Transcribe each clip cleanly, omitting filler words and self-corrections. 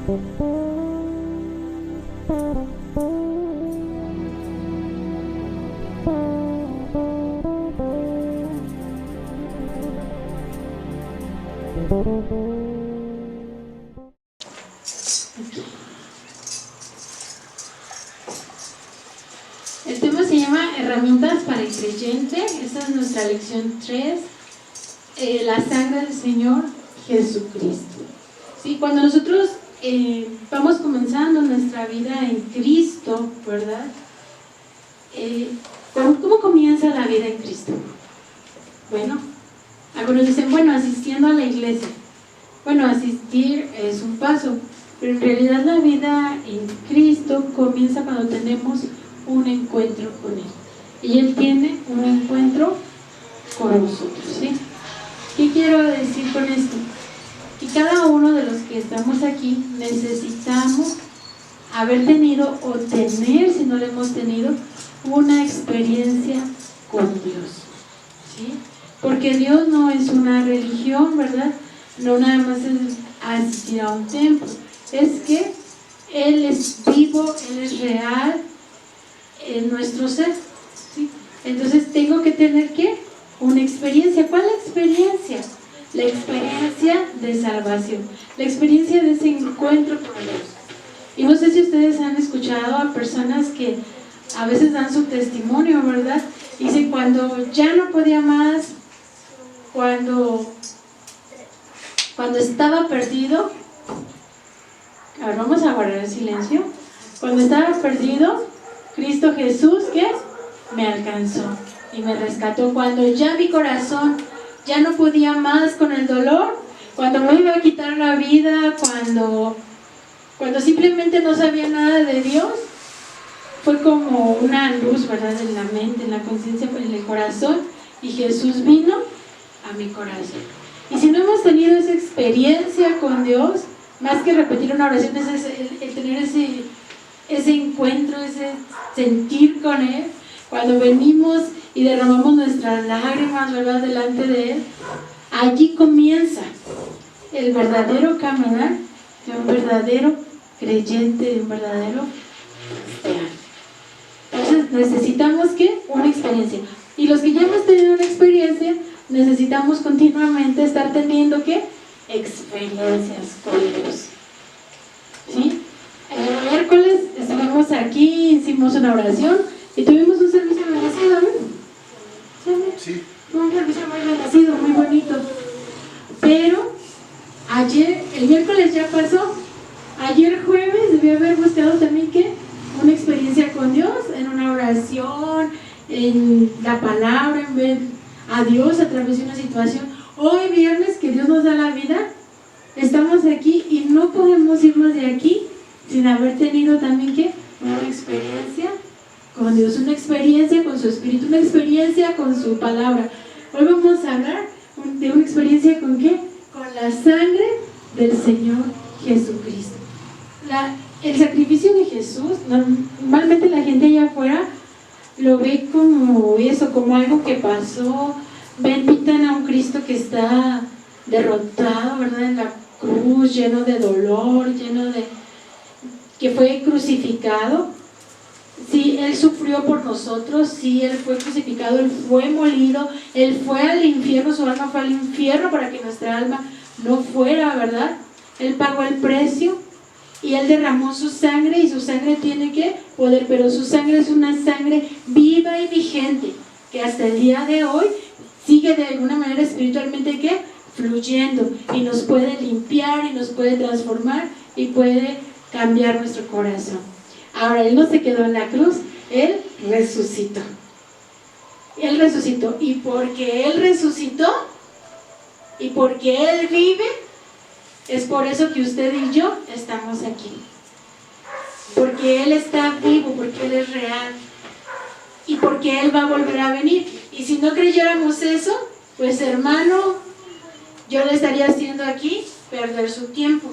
El tema se llama Herramientas para el creyente. Esta es nuestra lección 3, la sangre del Señor Jesucristo. ¿Sí? Cuando nosotros vamos comenzando nuestra vida en Cristo, ¿verdad? ¿Cómo comienza la vida en Cristo? Bueno, algunos dicen, bueno, asistiendo a la iglesia. Bueno, asistir es un paso, pero en realidad la vida en Cristo comienza cuando tenemos un encuentro con Él. Y Él tiene un encuentro con nosotros, ¿sí? ¿Qué quiero decir con esto? Que cada uno de los que estamos aquí necesitamos haber tenido o tener, si no lo hemos tenido, una experiencia con Dios, ¿sí? Porque Dios no es una religión, ¿verdad? No nada más es asistir a un templo, es que Él es vivo, Él es real en nuestro ser, ¿sí? Entonces tengo que tener, ¿qué? Una experiencia. ¿Cuál es la experiencia? La experiencia de salvación, la experiencia de ese encuentro con Dios. Y no sé si ustedes han escuchado a personas que a veces dan su testimonio, ¿verdad? Dicen, cuando ya no podía más, cuando estaba perdido, a ver, vamos a guardar el silencio. Cuando estaba perdido, Cristo Jesús, ¿qué? Me alcanzó y me rescató. Cuando ya mi corazón ya no podía más con el dolor, cuando me iba a quitar la vida, cuando simplemente no sabía nada de Dios, fue como una luz, ¿verdad? En la mente, en la conciencia, en el corazón, y Jesús vino a mi corazón. Y si no hemos tenido esa experiencia con Dios, más que repetir una oración, es el tener ese encuentro, ese sentir con Él, cuando venimos y derramamos nuestras lágrimas, ¿verdad?, delante de Él, allí comienza el verdadero caminar de un verdadero creyente, de un verdadero cristiano. Entonces necesitamos, ¿qué? Una experiencia. Y los que ya hemos tenido una experiencia, necesitamos continuamente estar teniendo, ¿qué? Experiencias con Dios, ¿sí? El miércoles estuvimos aquí, hicimos una oración y tuvimos un servicio bendecido, ¿no? Sí. Un servicio muy bendecido, muy bonito. Pero ayer, el miércoles ya pasó. Ayer jueves debí haber buscado también, ¿qué? Una experiencia con Dios, en una oración, en la palabra, en ver a Dios a través de una situación. Hoy viernes, que Dios nos da la vida, estamos aquí y no podemos irnos de aquí sin haber tenido también, ¿qué? Una experiencia con Dios, una experiencia con su Espíritu, una experiencia con su palabra. Hoy vamos a hablar de una experiencia con ¿qué? Con la sangre del Señor Jesucristo. El sacrificio de Jesús, normalmente la gente allá afuera lo ve como eso, como algo que pasó. Pintan a un Cristo que está derrotado, ¿verdad?, en la cruz, lleno de dolor, que fue crucificado. Sí, Él sufrió por nosotros, sí, Él fue crucificado, Él fue molido, Él fue al infierno, su alma fue al infierno para que nuestra alma no fuera, ¿verdad? Él pagó el precio y Él derramó su sangre, y su sangre tiene ¿qué? Poder, pero su sangre es una sangre viva y vigente, que hasta el día de hoy sigue de alguna manera espiritualmente ¿qué? Fluyendo, y nos puede limpiar y nos puede transformar y puede cambiar nuestro corazón. Ahora, Él no se quedó en la cruz, Él resucitó. Él resucitó, y porque Él resucitó y porque Él vive, es por eso que usted y yo estamos aquí. Porque Él está vivo, porque Él es real y porque Él va a volver a venir. Y si no creyéramos eso, pues hermano, yo le estaría haciendo aquí perder su tiempo,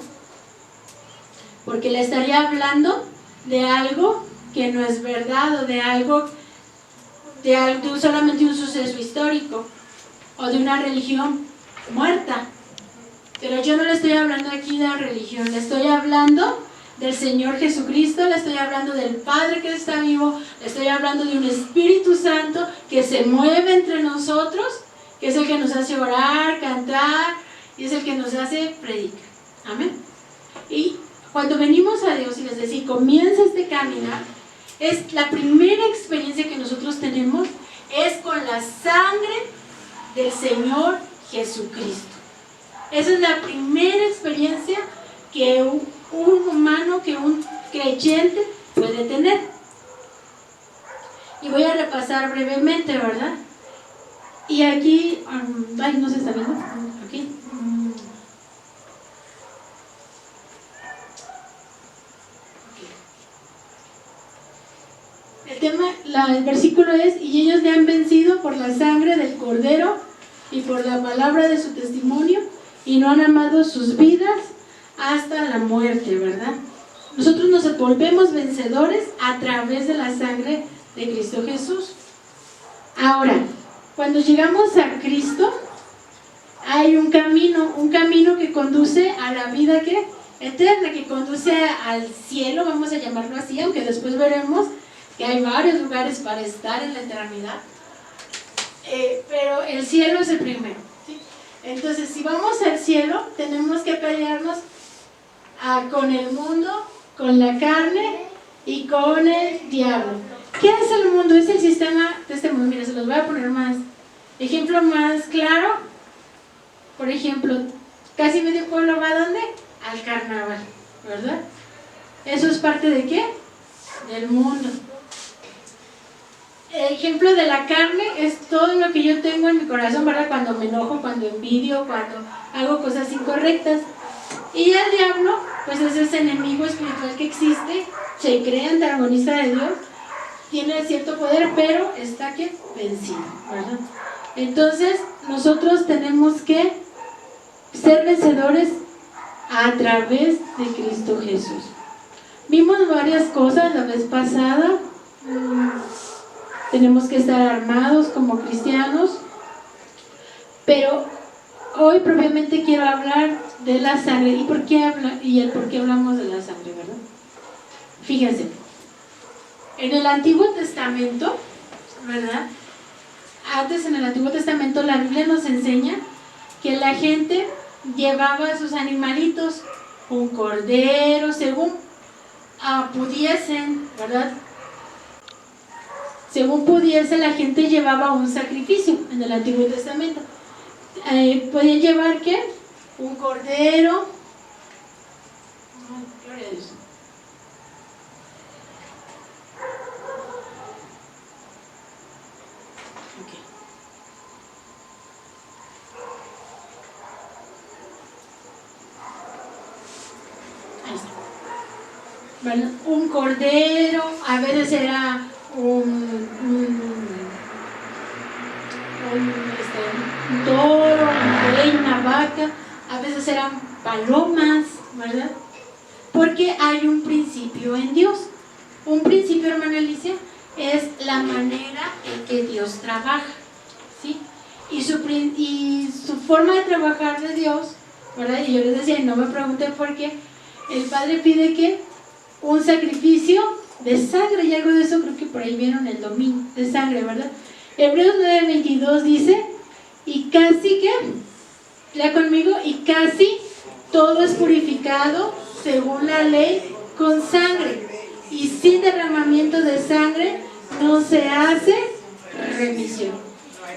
porque le estaría hablando de algo que no es verdad, o de solamente un suceso histórico, o de una religión muerta. Pero yo no le estoy hablando aquí de la religión, le estoy hablando del Señor Jesucristo, le estoy hablando del Padre que está vivo, le estoy hablando de un Espíritu Santo que se mueve entre nosotros, que es el que nos hace orar, cantar, y es el que nos hace predicar. Amén. Y cuando venimos a Dios y les decimos, comienza este caminar, es la primera experiencia que nosotros tenemos, es con la sangre del Señor Jesucristo. Esa es la primera experiencia que un humano, que un creyente puede tener. Y voy a repasar brevemente, ¿verdad? Y aquí, no se está viendo, aquí. El tema, el versículo es: y ellos le han vencido por la sangre del Cordero y por la palabra de su testimonio, y no han amado sus vidas hasta la muerte, ¿verdad? Nosotros nos volvemos vencedores a través de la sangre de Cristo Jesús. Ahora, cuando llegamos a Cristo, hay un camino que conduce a la vida eterna, que conduce al cielo, vamos a llamarlo así, aunque después veremos que hay varios lugares para estar en la eternidad. Pero el cielo es el primero, ¿sí? Entonces, si vamos al cielo, tenemos que pelearnos con el mundo, con la carne y con el diablo. ¿Qué es el mundo? Es el sistema de este mundo. Mira, se los voy a poner más. Ejemplo más claro. Por ejemplo, casi medio pueblo va ¿a dónde? Al carnaval, ¿verdad? ¿Eso es parte de qué? Del mundo. El ejemplo de la carne es todo lo que yo tengo en mi corazón, ¿verdad? Cuando me enojo, cuando envidio, cuando hago cosas incorrectas. Y el diablo, pues es ese enemigo espiritual que existe, se cree antagonista de Dios, tiene cierto poder, pero está vencido, ¿verdad? Entonces, nosotros tenemos que ser vencedores a través de Cristo Jesús. Vimos varias cosas la vez pasada. Tenemos que estar armados como cristianos, pero hoy propiamente quiero hablar de la sangre. ¿Y por qué hablamos de la sangre, verdad? Fíjense, en el Antiguo Testamento, ¿verdad? Antes, en el Antiguo Testamento, la Biblia nos enseña que la gente llevaba a sus animalitos, un cordero, según pudiesen, ¿verdad? Según pudiese, la gente llevaba un sacrificio en el Antiguo Testamento. Podían llevar, ¿qué? Un cordero. Ay, gloria a Dios. Okay. Ahí está. Bueno, un cordero, a veces era un toro, un buey, una vaca, a veces eran palomas, ¿verdad? Porque hay un principio en Dios. Un principio, hermana Alicia, es la manera en que Dios trabaja, ¿sí? Y su forma de trabajar de Dios, ¿verdad? Y yo les decía, y no me pregunten por qué, el Padre pide que un sacrificio de sangre, y algo de eso creo que por ahí vieron el domingo, de sangre, ¿verdad? Hebreos 9:22 dice, y casi que, lea conmigo, y casi todo es purificado según la ley con sangre, y sin derramamiento de sangre no se hace remisión.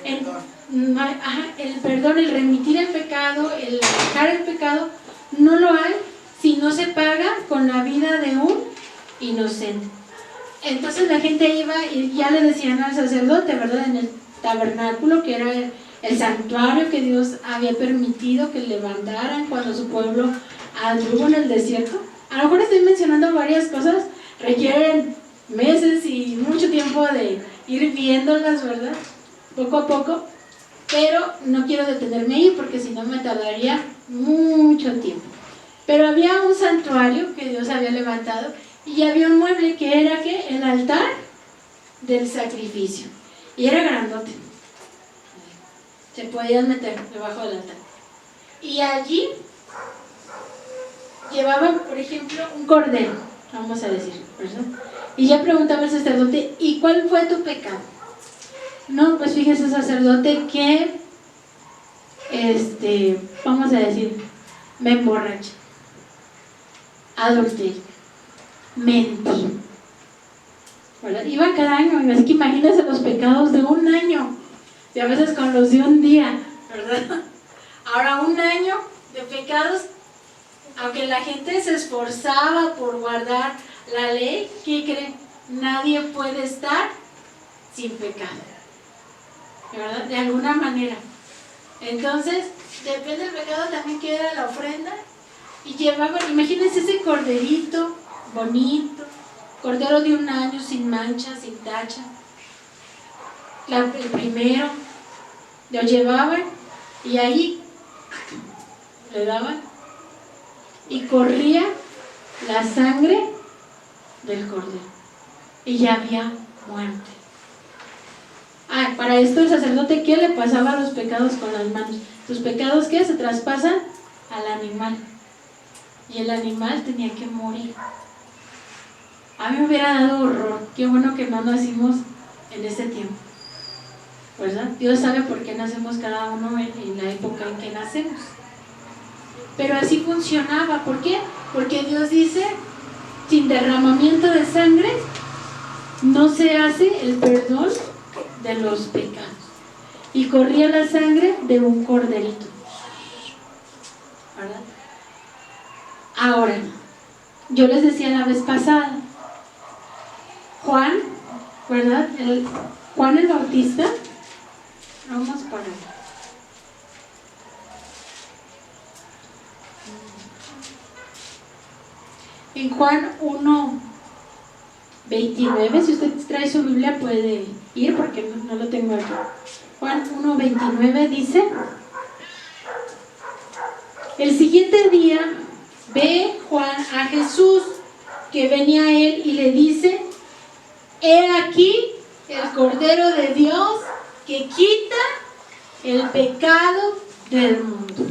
El perdón, el remitir el pecado, el dejar el pecado, no lo hay si no se paga con la vida de un inocente. Entonces la gente iba y ya le decían al sacerdote, ¿verdad? En el tabernáculo, que era el santuario que Dios había permitido que levantaran cuando su pueblo anduvo en el desierto. A lo mejor estoy mencionando varias cosas, requieren meses y mucho tiempo de ir viéndolas, ¿verdad? Poco a poco, pero no quiero detenerme ahí porque si no me tardaría mucho tiempo. Pero había un santuario que Dios había levantado y había un mueble que era ¿qué? El altar del sacrificio, y era grandote, se podían meter debajo del altar, y allí llevaban, por ejemplo, un cordero, vamos a decir, ¿verdad? Y ya preguntaba el sacerdote, ¿y cuál fue tu pecado? No, pues fíjese, sacerdote, que, vamos a decir, me emborraché, adulteré, mentí, ¿verdad? Iba cada año, así que imagínense los pecados de un año, y a veces con los de un día, ¿verdad? Ahora un año de pecados, aunque la gente se esforzaba por guardar la ley, ¿qué creen? Nadie puede estar sin pecado, ¿verdad? De alguna manera. Entonces, depende del pecado también que era la ofrenda. Y llevaban, imagínense ese corderito bonito, cordero de un año, sin mancha, sin tacha. El primero, lo llevaban y ahí le daban y corría la sangre del cordero y ya había muerte. Para esto el sacerdote, ¿qué le pasaba a los pecados con las manos? Los pecados, ¿qué? Se traspasan al animal y el animal tenía que morir. A mí me hubiera dado horror. Qué bueno que no nacimos en ese tiempo, ¿verdad? Dios sabe por qué nacemos cada uno en la época en que nacemos. Pero así funcionaba. ¿Por qué? Porque Dios dice, sin derramamiento de sangre no se hace el perdón de los pecados. Y corría la sangre de un corderito, ¿verdad? Ahora, yo les decía la vez pasada, Juan, ¿verdad? Juan el Bautista, vamos para allá. En Juan 1:29, si usted trae su Biblia puede ir porque no lo tengo aquí. Juan 1:29 dice: el siguiente día ve Juan a Jesús que venía a él y le dice: he aquí el Cordero de Dios que quita el pecado del mundo.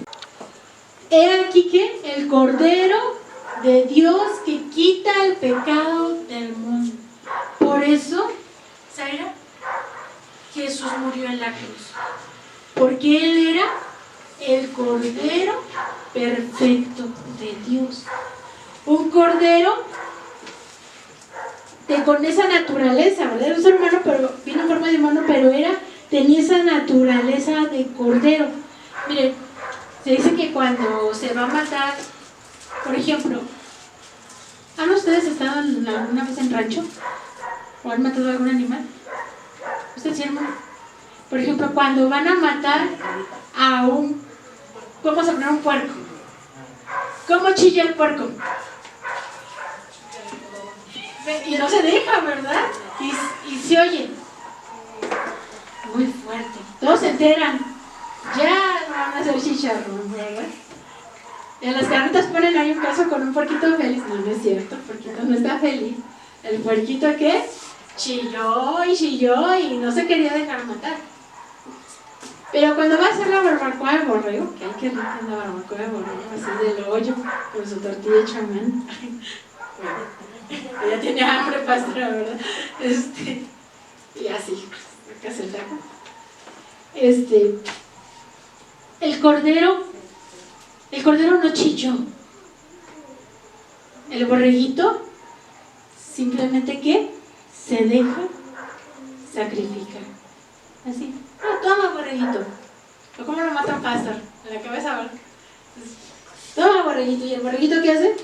He aquí que el Cordero de Dios que quita el pecado del mundo. Por eso, Zaira, Jesús murió en la cruz, porque Él era el Cordero perfecto de Dios. Un Cordero con esa naturaleza, ¿verdad? Era un ser humano, pero vino en forma de humano, pero tenía esa naturaleza de Cordero. Miren, se dice que cuando se va a matar, por ejemplo, ¿han ustedes estado alguna vez en rancho? ¿O han matado algún animal? ¿Ustedes sí, hermano? Por ejemplo, cuando van a matar vamos a poner un puerco. ¿Cómo chilla el puerco? Y no se deja, ¿verdad? Y se oye muy fuerte. Todos se enteran. Ya van a hacer chicharrón, ¿verdad? En las carnitas ponen ahí un caso con un puerquito feliz. No, no es cierto, el puerquito no está feliz. El puerquito, ¿qué? Chilló y no se quería dejar matar. Pero cuando va a hacer la barbacoa de borrego, que hay que rica la barbacoa de borrego, así del hoyo, con su tortilla hecha a mano. Ella tiene hambre, pastora, ¿verdad? Y así, acá se el taco. El cordero no chilló. El borreguito simplemente ¿qué? Se deja sacrificar. Así. Toma, borreguito. O como lo mata un pastor en la cabeza, ¿verdad? Toma, borreguito. ¿Y el borreguito qué hace?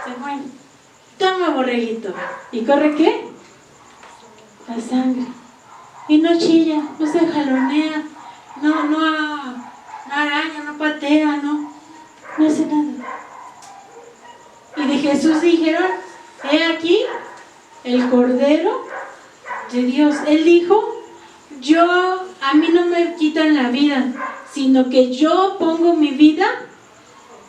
Se muere. Toma, borreguito. ¿Y corre qué? La sangre. Y no chilla, no se jalonea, no araña, no patea, no hace nada. Y de Jesús dijeron: he aquí el Cordero de Dios. Él dijo: a mí no me quitan la vida, sino que yo pongo mi vida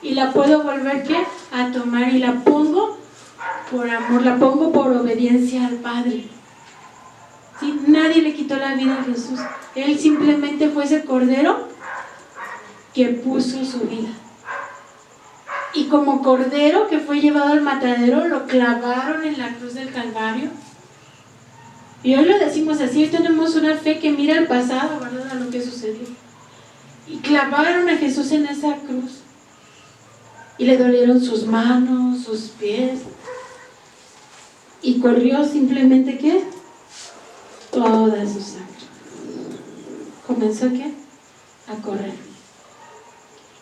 y la puedo volver ¿qué? A tomar, y la pongo por amor, la pongo por obediencia al Padre. ¿Sí? Nadie le quitó la vida a Jesús. Él simplemente fue ese Cordero que puso su vida. Y como cordero que fue llevado al matadero, lo clavaron en la cruz del Calvario. Y hoy lo decimos así, hoy tenemos una fe que mira al pasado, ¿verdad? A lo que sucedió. Y clavaron a Jesús en esa cruz. Y le dolieron sus manos, sus pies. Y corrió simplemente, ¿qué? Toda su sangre. ¿Comenzó qué? A correr.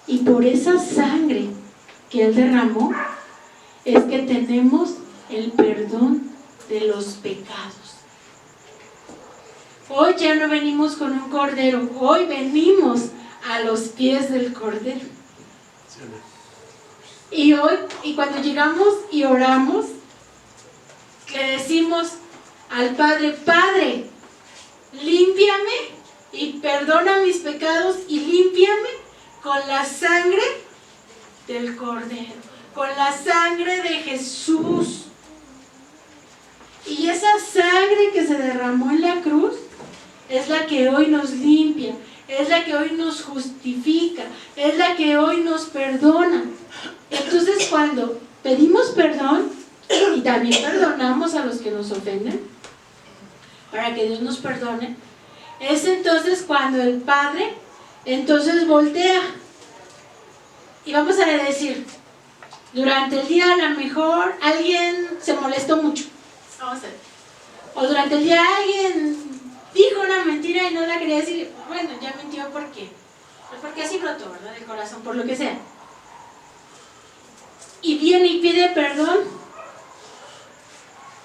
Y por esa sangre que Él derramó, es que tenemos el perdón de los pecados. Hoy ya no venimos con un cordero, hoy venimos a los pies del cordero. Y hoy, y cuando llegamos y oramos, le decimos al Padre: Padre, límpiame y perdona mis pecados y límpiame con la sangre del cordero, con la sangre de Jesús. Y esa sangre que se derramó en la cruz es la que hoy nos limpia, es la que hoy nos justifica, es la que hoy nos perdona. Entonces, cuando pedimos perdón y también perdonamos a los que nos ofenden, para que Dios nos perdone, es entonces cuando el Padre entonces voltea. Y vamos a decir, durante el día a lo mejor alguien se molestó mucho. Vamos a ver. O durante el día alguien dijo una mentira y no la quería decir. Bueno, ya mintió, ¿por qué? Pues porque así brotó, ¿verdad? Del corazón, por lo que sea. Y viene y pide perdón.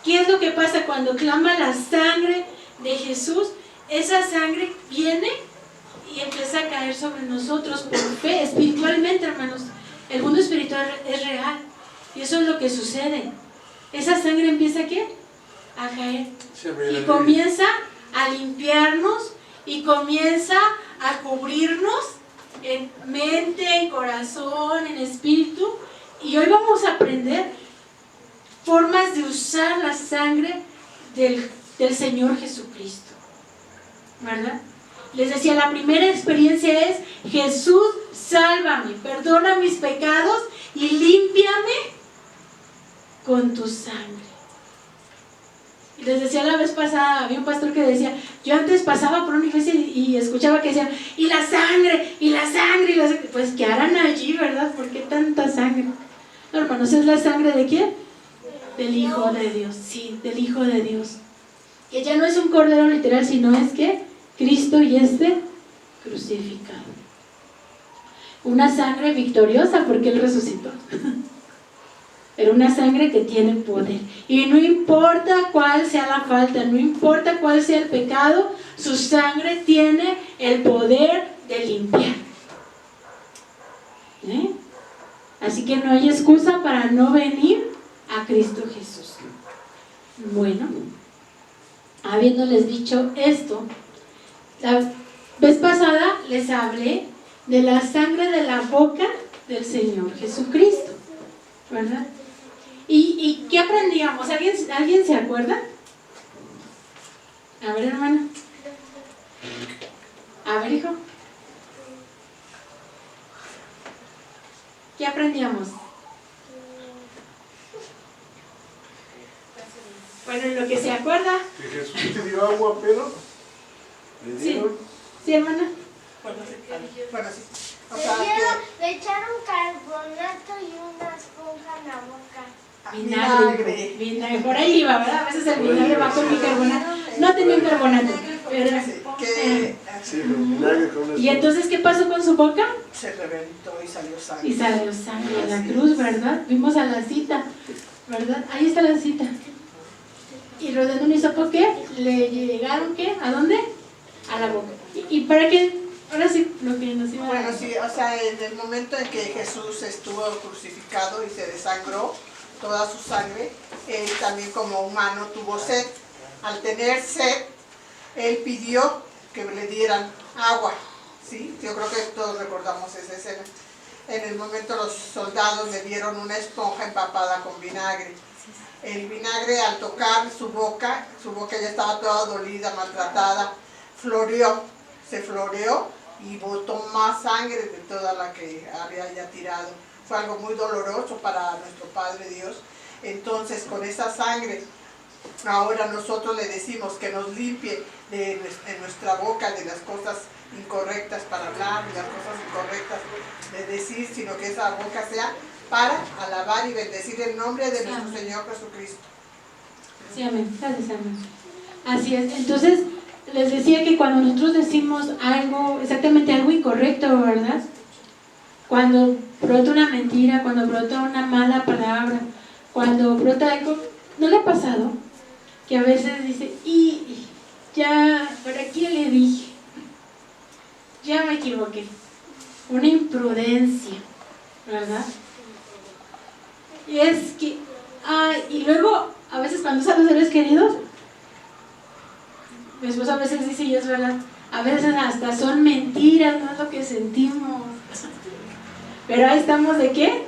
¿Qué es lo que pasa cuando clama la sangre de Jesús? Esa sangre viene y empieza a caer sobre nosotros por fe, espiritualmente, hermanos. El mundo espiritual es real. Y eso es lo que sucede. Esa sangre empieza ¿a qué? A caer. Y comienza a limpiarnos y comienza a cubrirnos en mente, en corazón, en espíritu. Y hoy vamos a aprender formas de usar la sangre del Señor Jesucristo, ¿verdad? Les decía, la primera experiencia es: Jesús, sálvame, perdona mis pecados y límpiame con tu sangre. Y les decía la vez pasada, había un pastor que decía, yo antes pasaba por una iglesia y escuchaba que decían, y la sangre, y la sangre, y la sangre. Pues ¿qué harán allí, verdad? ¿Por qué tanta sangre? No, hermanos, ¿es la sangre de quién? Del Hijo de Dios, sí, del Hijo de Dios. Que ya no es un cordero literal, sino es que Cristo y crucificado. Una sangre victoriosa porque Él resucitó. Pero una sangre que tiene poder. Y no importa cuál sea la falta, no importa cuál sea el pecado, su sangre tiene el poder de limpiar. Así que no hay excusa para no venir a Cristo Jesús. Bueno, habiéndoles dicho esto, la vez pasada les hablé de la sangre de la boca del Señor Jesucristo, ¿verdad? ¿Y qué aprendíamos? ¿Alguien se acuerda? A ver, hermana. A ver, hijo. ¿Qué aprendíamos? Bueno, en lo que se acuerda. Que Jesús te dio agua, pero le dieron. Sí, hermana. Bueno, sí. O Le sea, le echaron carbonato y una esponja en la boca. Vinagre. Vinagre. Por ahí iba, ¿verdad? A veces el vinagre va con bicarbonato. No tenía un carbonato, ¿verdad? Sí, pero vinagre con una. ¿Y entonces qué pasó con su boca? se reventó y salió sangre. Y salió sangre de la cruz, ¿verdad? Vimos a la cita, ¿verdad? Ahí está la cita. Y rodeando un hisopo, ¿qué? Le llegaron, ¿qué? ¿A dónde? A la boca. ¿Y para qué? Ahora sí, lo que nos iba a Bueno, decir. sí, o sea, en el momento en que Jesús estuvo crucificado y se desangró toda su sangre, él también como humano tuvo sed. Al tener sed, él pidió que le dieran agua, ¿sí? Yo creo que todos recordamos esa escena. En el momento los soldados le dieron una esponja empapada con vinagre. El vinagre, al tocar su boca ya estaba toda dolida, maltratada, floreó, se floreó y botó más sangre de toda la que había ya tirado. Fue algo muy doloroso para nuestro Padre Dios. Entonces, con esa sangre, ahora nosotros le decimos que nos limpie de nuestra boca de las cosas incorrectas para hablar, de las cosas incorrectas de decir, sino que esa boca sea para alabar y bendecir el nombre de nuestro Señor Jesucristo. Sí, amén. Gracias, amén. Así es. Entonces, les decía que cuando nosotros decimos algo, exactamente algo incorrecto, ¿verdad? Cuando brota una mentira, cuando brota una mala palabra, cuando brota algo, ¿no le ha pasado? Que a veces dice, y ya, ¿para quién le dije? Ya me equivoqué. Una imprudencia, ¿verdad? Y es que, y luego, a veces cuando son los seres queridos, mi esposo a veces dice, y es verdad, a veces hasta son mentiras, no es lo que sentimos. Pero ahí estamos de ¿qué?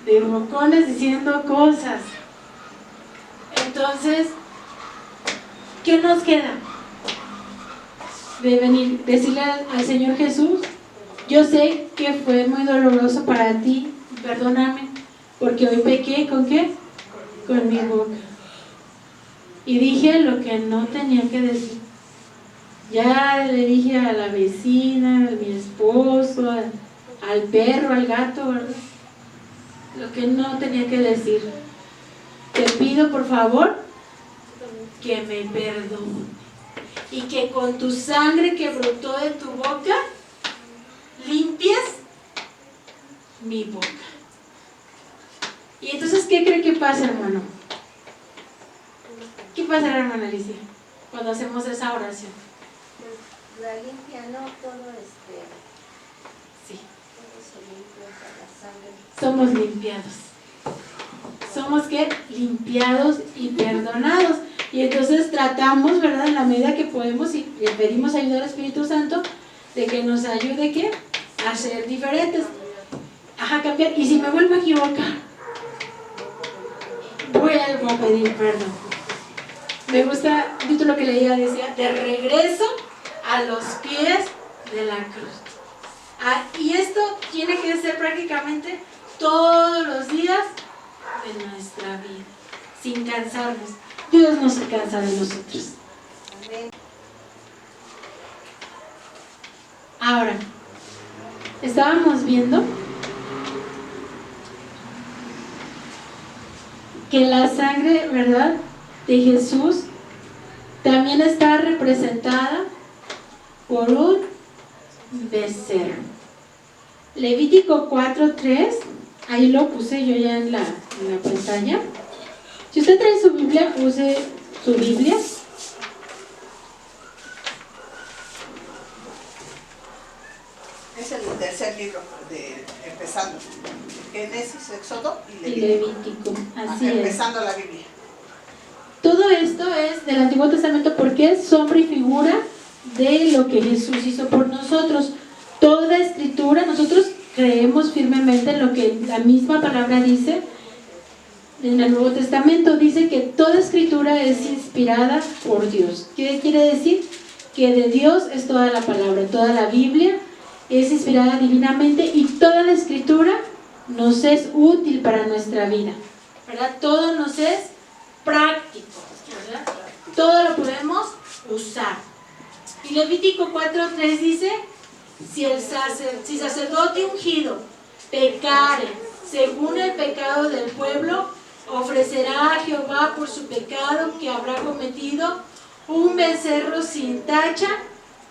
De bocones diciendo cosas. Entonces, ¿qué nos queda? De venir, decirle al Señor Jesús, yo sé que fue muy doloroso para ti, perdóname, porque hoy pequé, ¿con qué? Con mi boca. Y dije lo que no tenía que decir. Ya le dije a la vecina, a mi esposo, al perro, al gato, ¿verdad? Lo que no tenía que decir. Te pido por favor que me perdone y que con tu sangre que brotó de tu boca limpies mi boca. Y entonces, ¿qué cree que pasa, hermano? ¿Qué pasa, hermana Alicia, cuando hacemos esa oración? La limpia, no todo Sí. todo se limpia con la sangre. Somos limpiados. Somos ¿qué? Limpiados y perdonados. Y entonces tratamos, ¿verdad? En la medida que podemos y le pedimos ayuda al Espíritu Santo de que nos ayude ¿qué? A ser diferentes. A cambiar. Y si me vuelvo a equivocar, vuelvo a pedir perdón. Me gusta, visto lo que leía, decía, de regreso a los pies de la cruz. Y esto tiene que ser prácticamente todos los días de nuestra vida, sin cansarnos. Dios no se cansa de nosotros. Amén. Ahora, estábamos viendo que la sangre, ¿verdad?, de Jesús también está representada por un becerro. Levítico 4:3, ahí lo puse yo ya en la pantalla. Si usted trae su Biblia, use su Biblia. Es el tercer libro, empezando. Génesis, Éxodo y Y Levítico. Levítico, así es. Empezando la Biblia. Todo esto es del Antiguo Testamento porque es sombra y figura de lo que Jesús hizo por nosotros. Toda escritura, nosotros creemos firmemente en lo que la misma palabra dice en el Nuevo Testamento. Dice que toda escritura es inspirada por Dios. ¿Qué quiere decir? Que de Dios es toda la palabra, toda la Biblia es inspirada divinamente y toda la escritura nos es útil para nuestra vida, ¿verdad? Todo nos es práctico, ¿verdad? Todo lo podemos usar. Y Levítico 4:3 dice, si sacerdote ungido pecare según el pecado del pueblo, ofrecerá a Jehová por su pecado que habrá cometido un becerro sin tacha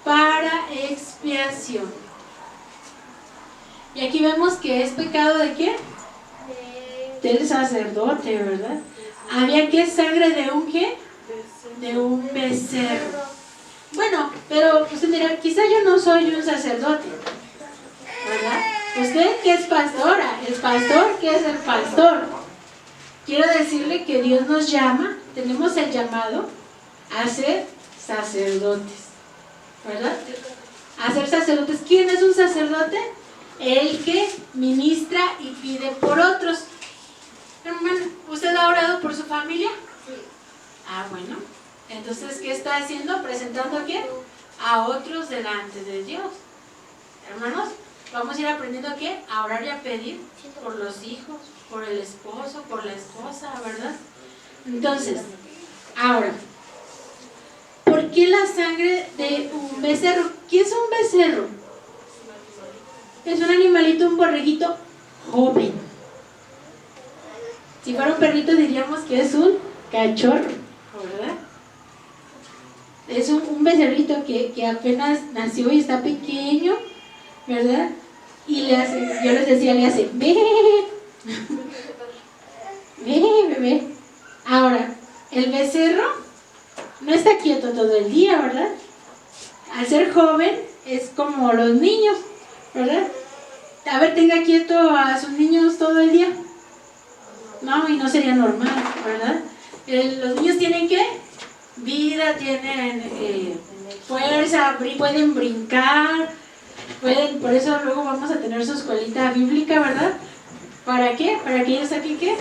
para expiación. Y aquí vemos que es pecado ¿de quién? Del sacerdote, ¿verdad? Había que sangre de un ¿qué? De un becerro. Bueno, pero usted dirá, quizá yo no soy un sacerdote, ¿verdad? Usted que es pastora, el pastor que es el pastor. Quiero decirle que Dios nos llama, tenemos el llamado a ser sacerdotes, ¿verdad? A ser sacerdotes. ¿Quién es un sacerdote? El que ministra y pide por otros. Hermano, ¿usted ha orado por su familia? Sí. Bueno. Entonces, ¿qué está haciendo? Presentando ¿a quién? A otros delante de Dios. hermanos, vamos a ir aprendiendo a qué, a orar y a pedir por los hijos, por el esposo, por la esposa, ¿verdad? Entonces, ahora, ¿por qué la sangre de un becerro? ¿Qué es un becerro? Es un animalito, un borreguito joven. Si fuera un perrito diríamos que es un cachorro, ¿verdad? Es un becerrito que apenas nació y está pequeño, ¿verdad? Y le hace, yo les decía, le hace, ve, bebé. Ahora, el becerro no está quieto todo el día, ¿verdad? Al ser joven es como los niños, ¿verdad? A ver, tenga quieto a sus niños todo el día. No, y no sería normal, ¿verdad? Los niños tienen ¿qué? Vida, tienen fuerza, pueden brincar, por eso luego vamos a tener su escuelita bíblica, ¿verdad? ¿Para qué? Para que ellos saquen ¿qué?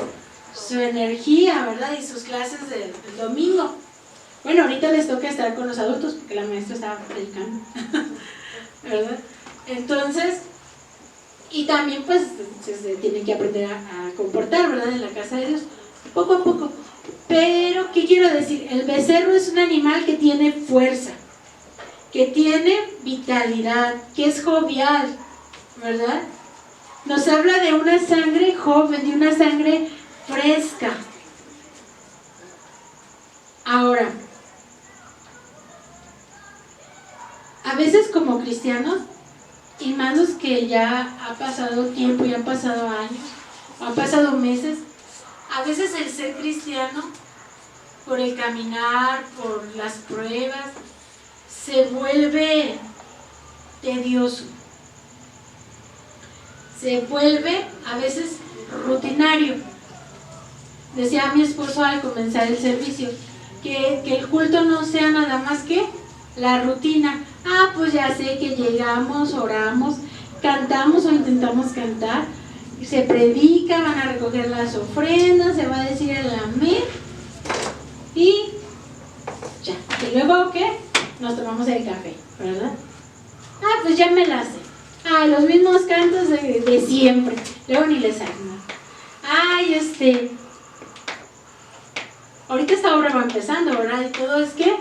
Su energía, ¿verdad? Y sus clases del domingo. Bueno, ahorita les toca estar con los adultos porque la maestra estaba predicando, ¿verdad? Entonces, y también pues se tienen que aprender a comportar, ¿verdad? En la casa de Dios, poco a poco. Pero, ¿qué quiero decir? El becerro es un animal que tiene fuerza, que tiene vitalidad, que es jovial, ¿verdad? Nos habla de una sangre joven, de una sangre fresca. Ahora, a veces como cristianos, y más los que ya ha pasado tiempo, ya han pasado años, o han pasado meses, a veces el ser cristiano, por el caminar, por las pruebas, se vuelve tedioso, se vuelve a veces rutinario. Decía mi esposo al comenzar el servicio, que el culto no sea nada más que la rutina. Ah, pues ya sé que llegamos, oramos, cantamos o intentamos cantar, se predica, van a recoger las ofrendas, se va a decir el amén y ya. Y luego, ¿qué? Nos tomamos el café, ¿verdad? Ah, pues ya me la sé. Ah, los mismos cantos de siempre. Luego ni les armo. Ay, ahorita esta obra va empezando, ¿verdad? Y todo es que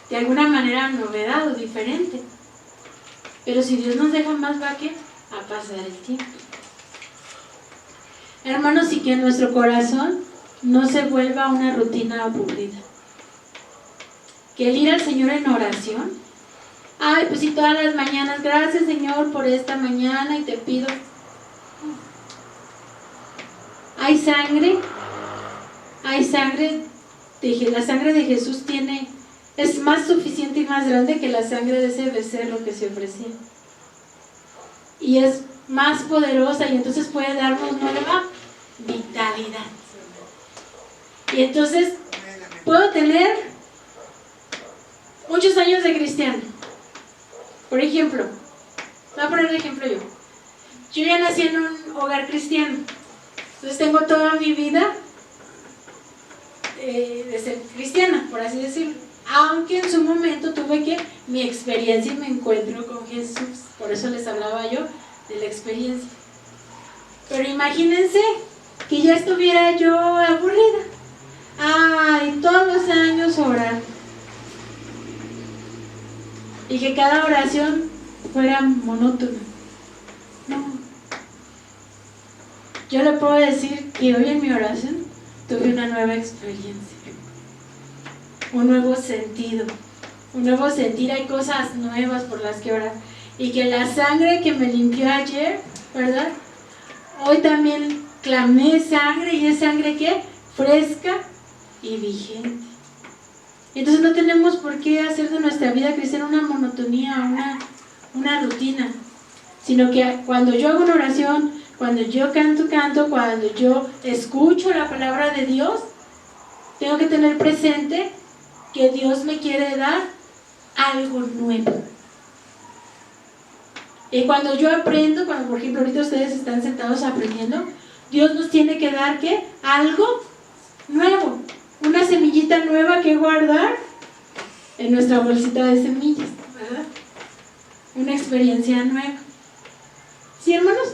de alguna manera novedad o diferente. Pero si Dios nos deja más, va que a pasar el tiempo. Hermanos, y que nuestro corazón no se vuelva una rutina aburrida. Que el ir al Señor en oración, ay, pues si todas las mañanas, gracias Señor por esta mañana y te pido. Hay sangre, la sangre de Jesús es más suficiente y más grande que la sangre de ese becerro que se ofrecía. Y es más poderosa y entonces puede darnos nueva vitalidad. Y entonces puedo tener muchos años de cristiano. Por ejemplo, voy a poner el ejemplo yo. Yo ya nací en un hogar cristiano. Entonces tengo toda mi vida de ser cristiana, por así decirlo. Aunque en su momento tuve mi experiencia y me encuentro con Jesús. Por eso les hablaba yo de la experiencia. Pero imagínense que ya estuviera yo aburrida. Ay, todos los años orando. Y que cada oración fuera monótona. No. Yo le puedo decir que hoy en mi oración tuve una nueva experiencia. Un nuevo sentido. Hay cosas nuevas por las que orar. Y que la sangre que me limpió ayer, ¿verdad? Hoy también clamé sangre y es sangre ¿qué? Fresca y vigente. Entonces no tenemos por qué hacer de nuestra vida cristiana una monotonía, una rutina, sino que cuando yo hago una oración, cuando yo canto, cuando yo escucho la palabra de Dios, tengo que tener presente que Dios me quiere dar algo nuevo. Y cuando yo aprendo, cuando por ejemplo ahorita ustedes están sentados aprendiendo, Dios nos tiene que dar ¿qué? Algo nuevo, una semillita nueva que guardar en nuestra bolsita de semillas, ¿verdad? una experiencia nueva. ¿Sí, hermanos?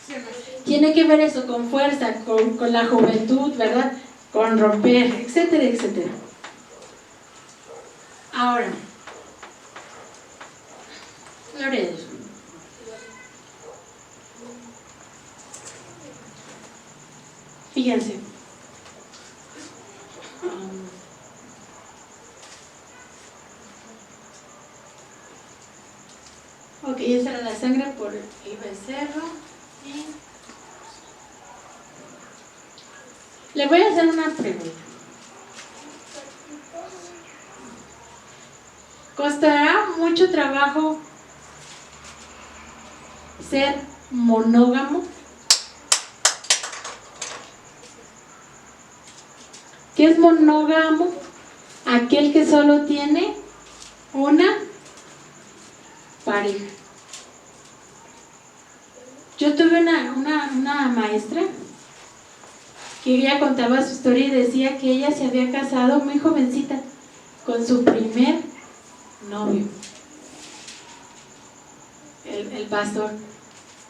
Sí, hermano. Tiene que ver eso con fuerza, con la juventud, ¿verdad? Con romper, etcétera, etcétera. Ahora, gloria a Dios. Fíjense. Ok, esa era la sangre por el becerro. Y le voy a hacer una pregunta. ¿Costará mucho trabajo ser monógamo? ¿Qué es monógamo? Aquel que solo tiene una pareja. Yo tuve una maestra que ella contaba su historia y decía que ella se había casado muy jovencita con su primer novio, el pastor,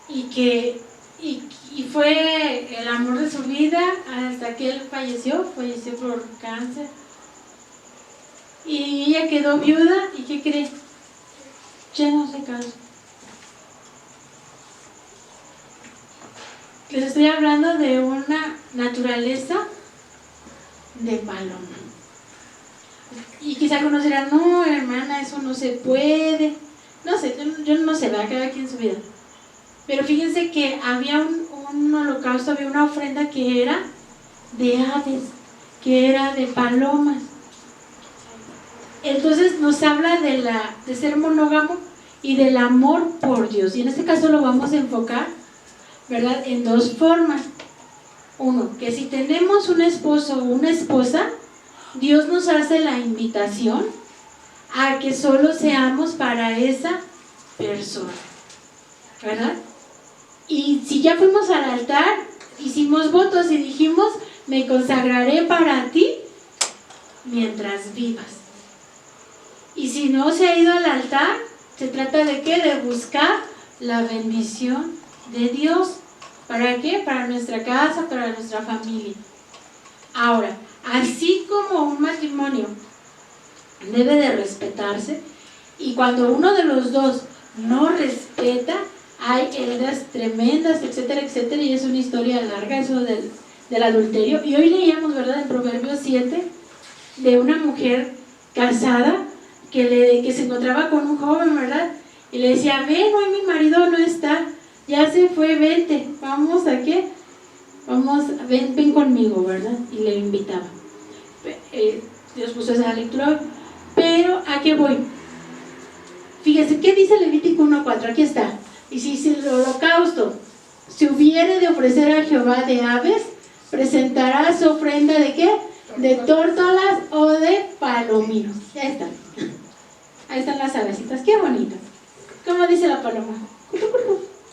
y fue el amor de su vida hasta que él falleció por cáncer, y ella quedó viuda. ¿Y qué cree? Ya no se casó. Les estoy hablando de una naturaleza de paloma. Y quizá conocerán, no, hermana, eso no se puede. No sé, yo no sé, va, cada quien su vida. Pero fíjense que había un holocausto, había una ofrenda que era de aves, que era de palomas. Entonces nos habla de ser monógamo y del amor por Dios. Y en este caso lo vamos a enfocar, ¿verdad?, en dos formas. Uno, que si tenemos un esposo o una esposa, Dios nos hace la invitación a que solo seamos para esa persona, ¿verdad? Y si ya fuimos al altar, hicimos votos y dijimos, me consagraré para ti mientras vivas. Y si no se ha ido al altar, se trata de ¿qué? De buscar la bendición de Dios. ¿Para qué? Para nuestra casa, para nuestra familia. Ahora, así como un matrimonio debe de respetarse, y cuando uno de los dos no respeta, hay heridas tremendas, etcétera, etcétera, y es una historia larga eso del adulterio. Y hoy leíamos, ¿verdad?, en Proverbios 7, de una mujer casada que se encontraba con un joven, ¿verdad? Y le decía, ven, hoy mi marido no está, ya se fue, vente, vamos a qué, ven conmigo, ¿verdad? Y le invitaba. Dios puso esa lectura, pero ¿a qué voy? Fíjense, ¿qué dice Levítico 1:4? Aquí está. Y si el holocausto se hubiere de ofrecer a Jehová de aves, presentará su ofrenda ¿de qué? De tórtolas o de palominos. Ya está. Ahí están las avesitas, qué bonito. ¿Cómo dice la paloma?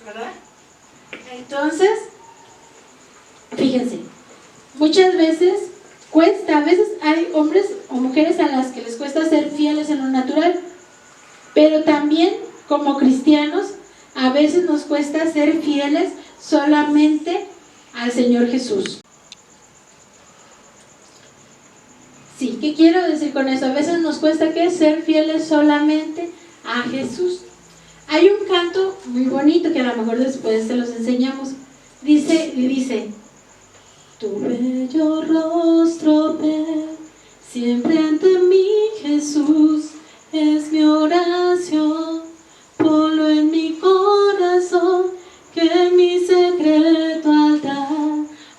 ¿Verdad? Entonces, fíjense, muchas veces cuesta, a veces hay hombres o mujeres a las que les cuesta ser fieles en lo natural, pero también como cristianos a veces nos cuesta ser fieles solamente al Señor Jesús. Sí, ¿qué quiero decir con eso? A veces nos cuesta ¿qué? Ser fieles solamente a Jesús. Hay un canto muy bonito que a lo mejor después se los enseñamos. Dice, tu bello rostro ver, siempre ante mí, Jesús, es mi oración. Ponlo en mi corazón, que en mi secreto altar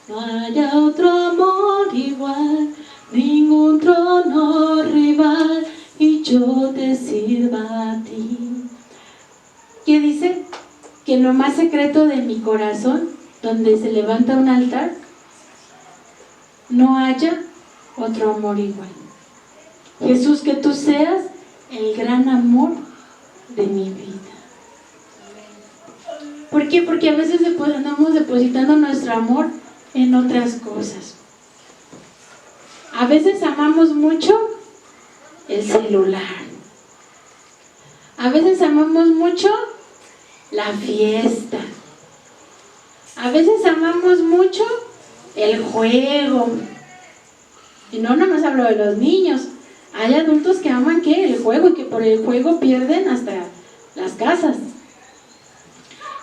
no haya otro amor igual, ningún trono rival, y yo te sirva a ti. ¿Qué dice? Que en lo más secreto de mi corazón, donde se levanta un altar, no haya otro amor igual. Jesús, que tú seas el gran amor de mi vida. ¿Por qué? Porque a veces andamos depositando nuestro amor en otras cosas. A veces amamos mucho el celular. A veces amamos mucho la fiesta. A veces amamos mucho el juego. Y no nomás hablo de los niños. Hay adultos que aman ¿qué? El juego, y que por el juego pierden hasta las casas.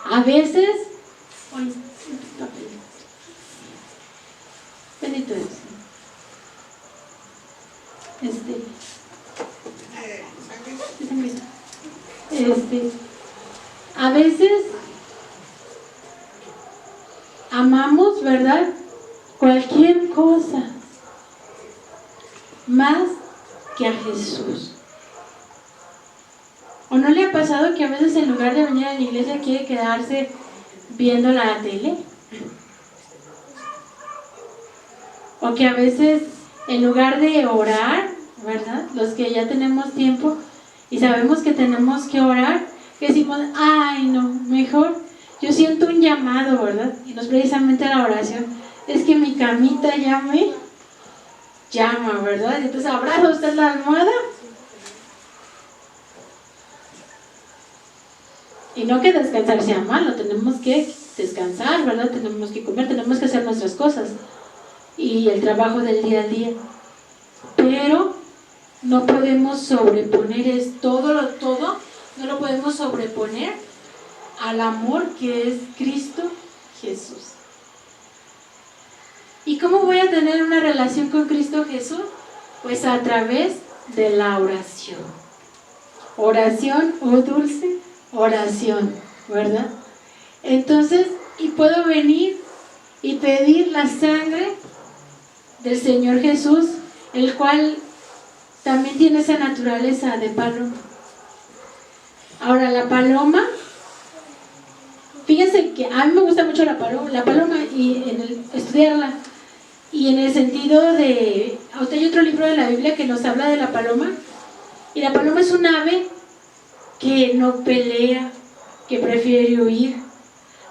A veces... Ay, bendito Dios. A veces amamos, ¿verdad?, cualquier cosa más que a Jesús. ¿O no le ha pasado que a veces en lugar de venir a la iglesia quiere quedarse viendo la tele? O que a veces en lugar de orar, ¿verdad?, los que ya tenemos tiempo y sabemos que tenemos que orar, que decimos, ay no, mejor yo siento un llamado, ¿verdad? Y no es precisamente la oración, es que mi camita ya me llama, ¿verdad? Entonces abraza usted la almohada. Y no que descansar sea malo, tenemos que descansar, ¿verdad? Tenemos que comer, tenemos que hacer nuestras cosas y el trabajo del día a día. Pero no podemos sobreponer todo, no lo podemos sobreponer al amor que es Cristo Jesús. ¿Y cómo voy a tener una relación con Cristo Jesús? Pues a través de la oración. Oración, oh dulce oración, ¿verdad? Entonces, y puedo venir y pedir la sangre del Señor Jesús, el cual también tiene esa naturaleza de paloma. Ahora, la paloma, fíjense que a mí me gusta mucho la paloma y estudiarla, y en el sentido de, hay otro libro de la Biblia que nos habla de la paloma, y la paloma es un ave que no pelea, que prefiere huir.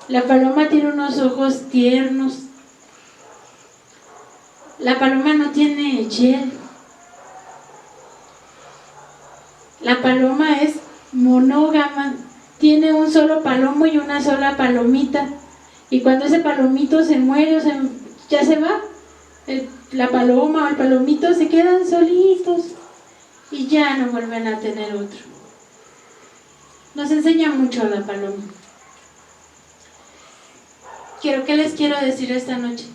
La paloma tiene unos ojos tiernos. La paloma no tiene hiel. La paloma es monógama, tiene un solo palomo y una sola palomita, y cuando ese palomito se muere ya se va, la paloma o el palomito se quedan solitos y ya no vuelven a tener otro. Nos enseña mucho la paloma. ¿Qué les quiero decir esta noche?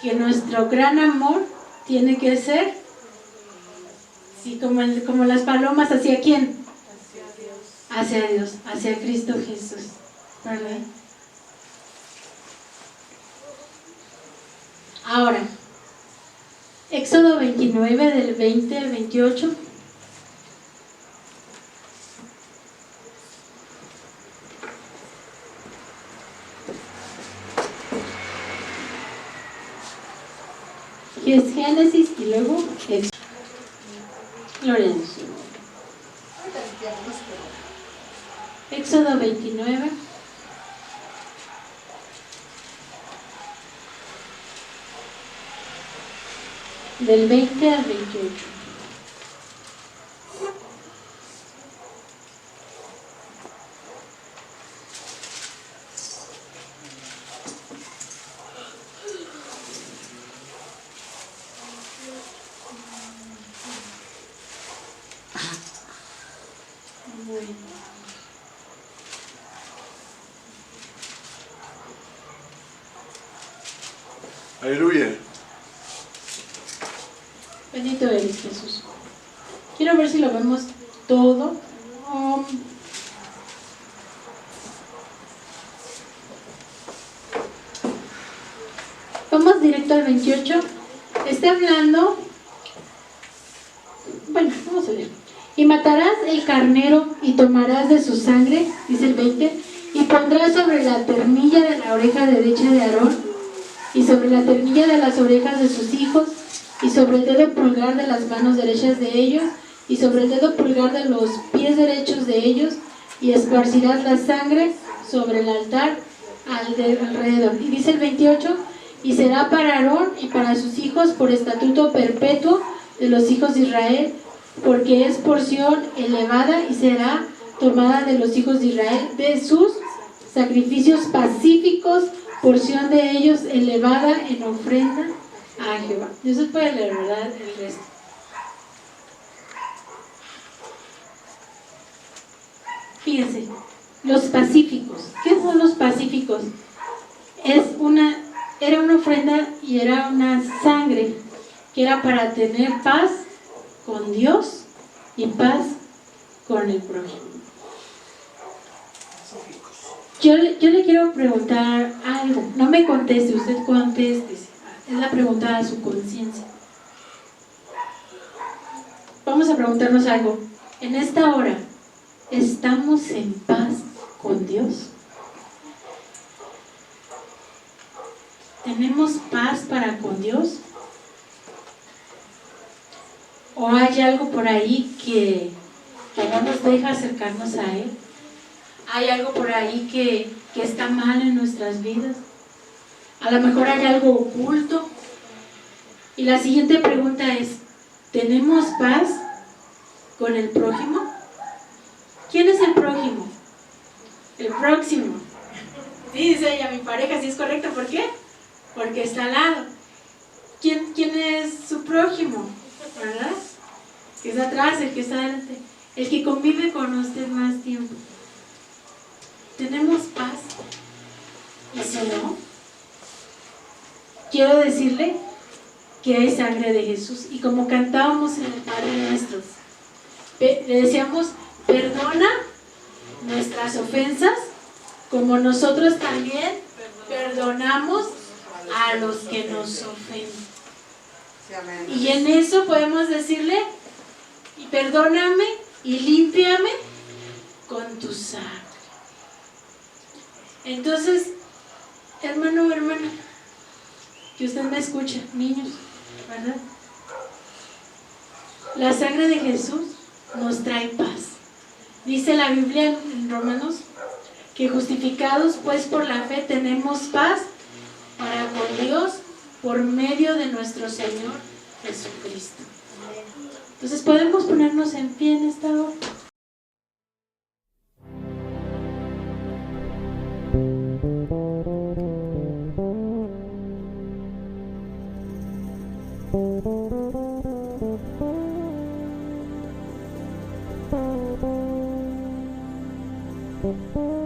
Que nuestro gran amor tiene que ser, sí, como las palomas, ¿hacia quién? Hacia Dios, hacia Cristo Jesús, ¿verdad? Ahora, Éxodo 29 del 20 al 28. Que es Génesis y luego Éxodo. Gloria a Dios. Éxodo 29. Del 20 al 28. Aleluya. Bendito eres, Jesús. Quiero ver si lo vemos todo. Vamos directo al 28. Está hablando. Bueno, vamos a leer. Y matarás el carnero y tomarás de su sangre, dice el 20, y pondrás sobre la ternilla de la oreja derecha de Aarón, y sobre la ternilla de las orejas de sus hijos, y sobre el dedo pulgar de las manos derechas de ellos, y sobre el dedo pulgar de los pies derechos de ellos, y esparcirás la sangre sobre el altar alrededor. Y dice el 28, y será para Aarón y para sus hijos por estatuto perpetuo de los hijos de Israel, porque es porción elevada y será tomada de los hijos de Israel, de sus sacrificios pacíficos, porción de ellos elevada en ofrenda a Jehová. Eso puede leer, ¿verdad? El resto. Fíjense, los pacíficos. ¿Qué son los pacíficos? Era una ofrenda y era una sangre que era para tener paz con Dios y paz con el prójimo. Yo le quiero preguntar algo. No me conteste, usted conteste. Es la pregunta a su conciencia. Vamos a preguntarnos algo. En esta hora, ¿estamos en paz con Dios? ¿Tenemos paz para con Dios? ¿O hay algo por ahí que no nos deja acercarnos a Él? ¿Hay algo por ahí que está mal en nuestras vidas? A lo mejor hay algo oculto. Y la siguiente pregunta es, ¿tenemos paz con el prójimo? ¿Quién es el prójimo? El próximo. Sí, dice ella, mi pareja, sí es correcto. ¿Por qué? Porque está al lado. ¿Quién es su prójimo? ¿Verdad? El que está atrás, el que está adelante, el que convive con usted más tiempo. ¿Tenemos paz? Y si no, quiero decirle que hay sangre de Jesús. Y como cantábamos en el Padre Nuestro, le decíamos, perdona nuestras ofensas, como nosotros también perdonamos a los que nos ofenden. Y en eso podemos decirle, y perdóname y límpiame con tu sangre. Entonces, hermano o hermana, que usted me escucha, niños, ¿verdad? La sangre de Jesús nos trae paz. Dice la Biblia en Romanos que justificados pues por la fe tenemos paz para con Dios por medio de nuestro Señor Jesucristo. Entonces podemos ponernos en pie en esta hora. Thank you.